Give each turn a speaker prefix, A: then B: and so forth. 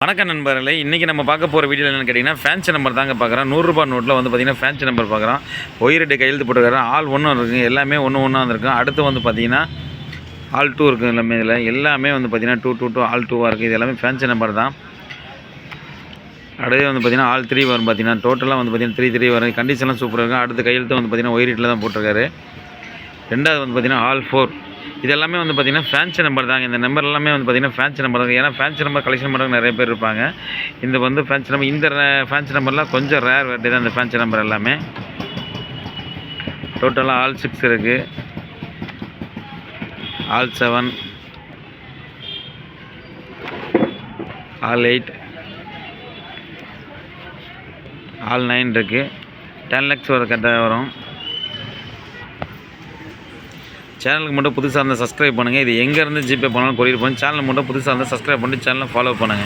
A: வணக்கம் நண்பர்களே, இன்றைக்கி நம்ம பார்க்க போகிற வீடியோ என்னென்னு கேட்டிங்கன்னா ஃபேன்சி நம்பர் தாங்க பார்க்குறோம். 100 ரூபா நோட்டில் வந்து பார்த்திங்கன்னா ஃபேன்சி நம்பர் பார்க்குறோம். ஒயிரெட்டு கையெழுத்து போட்டுருக்காரு. ஆல் 1 இருக்குது, எல்லாமே ஒன்று வந்துருக்கும். அடுத்து வந்து பார்த்திங்கன்னா ஆல் 2 இருக்குது. எல்லாமே வந்து பார்த்திங்கன்னா 2 ஆல் 2 இருக்குது. இது எல்லாமே ஃபேன்சி நம்பர் தான். அடுத்து வந்து பார்த்திங்கன்னா ஆல் 3 வரும். பார்த்திங்கன்னா டோட்டலாக வந்து பார்த்திங்கன்னா 3 வரும். கண்டிஷன்லாம் சூப்பராக இருக்கும். அடுத்த கையெழுத்து வந்து பார்த்திங்கன்னா ஒயிரெட்டில் தான் போட்டிருக்காரு. ரெண்டாவது வந்து பார்த்திங்கன்னா ஆல் 4. இது எல்லாமே வந்து பார்த்திங்கன்னா ஃபேன்சி நம்பர் தாங்க. இந்த நம்பர் எல்லாமே வந்து பார்த்திங்கன்னா ஃபேன்சி நம்பர் தான். ஏன்னா ஃபேன்சி நம்பர் கலெக்ஷன் பண்ணுறவங்க நிறைய பேர் இருப்பாங்க. இந்த வந்து ஃபேன்சி நம்பர், இந்த ஃபேன்சி நம்பர்லாம் கொஞ்சம் ரேர் வெரைட்டி தான். இந்த ஃபேன்சி நம்பர் எல்லாமே டோட்டலாக ஆல் 6 இருக்குது, ஆல் 7, ஆல் 8, ஆல் 9 இருக்குது. 10 lakhs வர கரெக்டாக வரும். சேனலுக்கு மட்டும் புதுசாக இருந்தால் சப்ஸ்கிரைப் பண்ணுங்கள். இது எங்கேருந்து ஜிபே பண்ணாலும் கொரியர் பண்ணி சேனல் மட்டும் புதுசாக இருந்தால் சப்ஸ்கிரைப் பண்ணி சேனலை ஃபாலோ பண்ணுங்கள்.